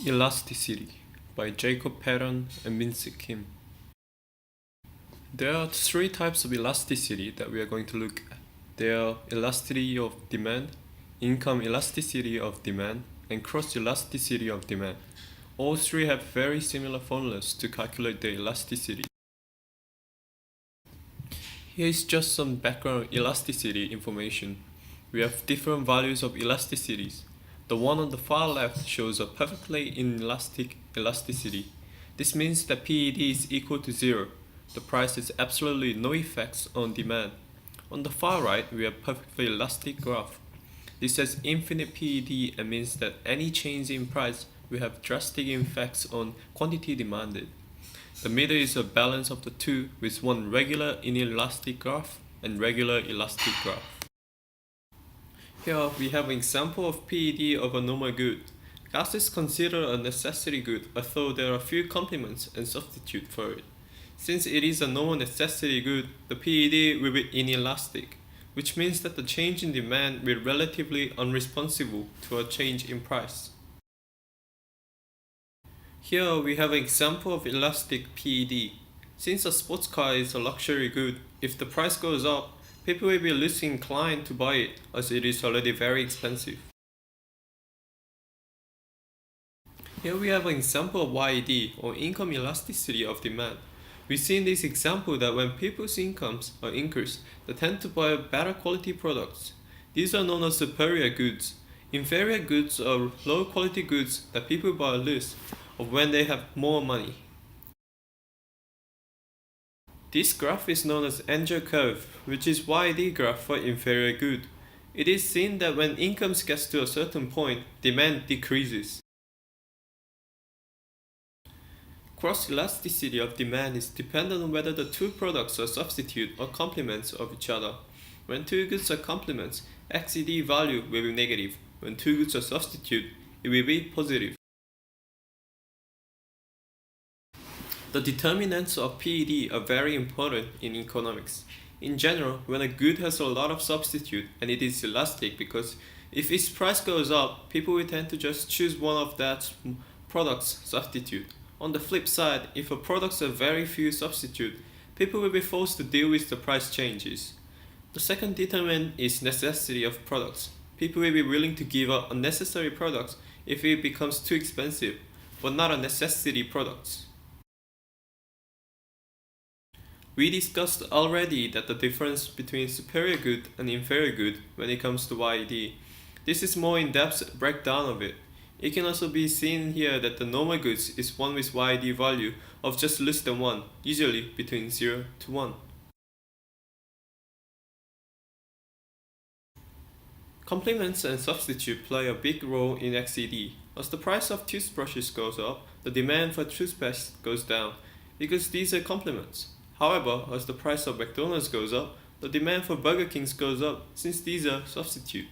Elasticity by Jacob Patton and Mincy Kim. There are three types of elasticity that we are going to look at. They are elasticity of demand, income elasticity of demand, and cross elasticity of demand. All three have very similar formulas to calculate the elasticity. Here is just some background elasticity information. We have different values of elasticities. The one on the far left shows a perfectly inelastic elasticity. This means that PED is equal to 0. The price has absolutely no effects on demand. On the far right, we have perfectly elastic graph. This has infinite PED and means that any change in price will have drastic effects on quantity demanded. The middle is a balance of the two with one regular inelastic graph and regular elastic graph. Here we have an example of PED of a normal good. Gas is considered a necessary good, although there are few complements and substitutes for it. Since it is a normal necessary good, the PED will be inelastic, which means that the change in demand will be relatively unresponsive to a change in price. Here we have an example of elastic PED. Since a sports car is a luxury good, if the price goes up, people will be less inclined to buy it as it is already very expensive. Here we have an example of YED, or income elasticity of demand. We see in this example that when people's incomes are increased, they tend to buy better quality products. These are known as superior goods. Inferior goods are low quality goods that people buy less of when they have more money. This graph is known as angel curve, which is YED graph for inferior good. It is seen that when incomes gets to a certain point, demand decreases. Cross elasticity of demand is dependent on whether the two products are substitute or complements of each other. When two goods are complements, XED value will be negative. When two goods are substitute, it will be positive. The determinants of PED are very important in economics. In general, when a good has a lot of substitute and it is elastic because if its price goes up, people will tend to just choose one of that product's substitute. On the flip side, if a product has very few substitute, people will be forced to deal with the price changes. The second determinant is necessity of products. People will be willing to give up unnecessary products if it becomes too expensive, but not a necessity products. We discussed already that the difference between superior good and inferior good when it comes to YED. This is more in-depth breakdown of it. It can also be seen here that the normal goods is one with YED value of just less than 1, usually between 0 to 1. Complements and substitute play a big role in XED. As the price of toothbrushes goes up, the demand for toothpaste goes down, because these are complements. However, as the price of McDonald's goes up, the demand for Burger Kings goes up since these are substitute.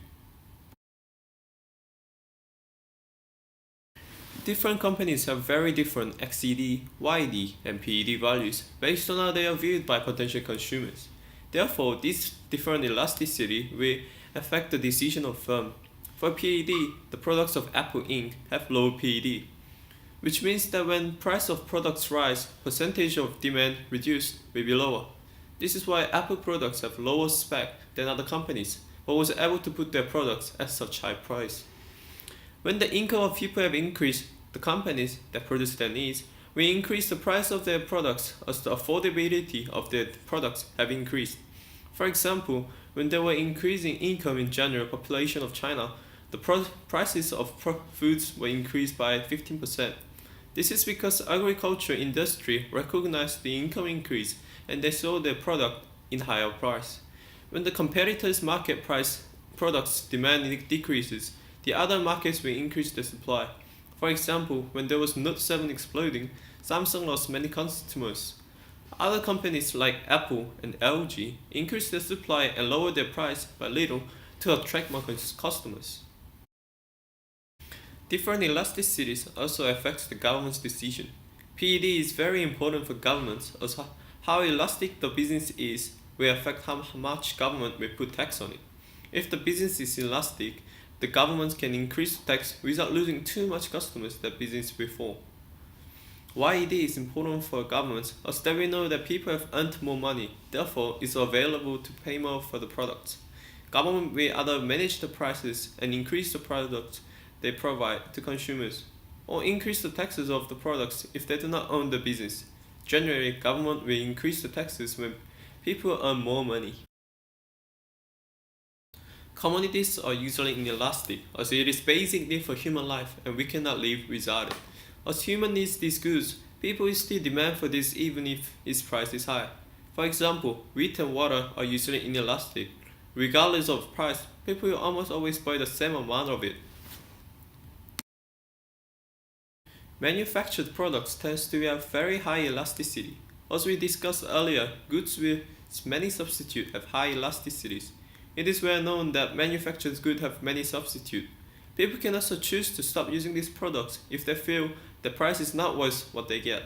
Different companies have very different XED, YED, and PED values based on how they are viewed by potential consumers. Therefore, this different elasticity will affect the decision of firm. For PED, the products of Apple Inc. have low PED, which means that when price of products rise, percentage of demand reduced will be lower. This is why Apple products have lower spec than other companies, but was able to put their products at such high price. When the income of people have increased, the companies that produce their needs will increase the price of their products as the affordability of their products have increased. For example, when there were increasing income in general population of China, the prices of foods were increased by 15%. This is because agriculture industry recognized the income increase and they sold their product in higher price. When the competitors' market price products demand decreases, the other markets will increase the supply. For example, when there was Note 7 exploding, Samsung lost many customers. Other companies like Apple and LG increased their supply and lowered their price by little to attract more customers. Different elasticities also affect the government's decision. PED is very important for governments as how elastic the business is will affect how much government will put tax on it. If the business is elastic, the government can increase tax without losing too much customers that business before. YED is important for governments as they will know that people have earned more money, therefore it's available to pay more for the products. Government will either manage the prices and increase the products they provide to consumers, or increase the taxes of the products if they do not own the business. Generally, government will increase the taxes when people earn more money. Commodities are usually inelastic, as it is basic need for human life and we cannot live without it. As human needs these goods, people will still demand for this even if its price is high. For example, wheat and water are usually inelastic. Regardless of price, people will almost always buy the same amount of it. Manufactured products tend to have very high elasticity. As we discussed earlier, goods with many substitutes have high elasticities. It is well known that manufactured goods have many substitutes. People can also choose to stop using these products if they feel the price is not worth what they get.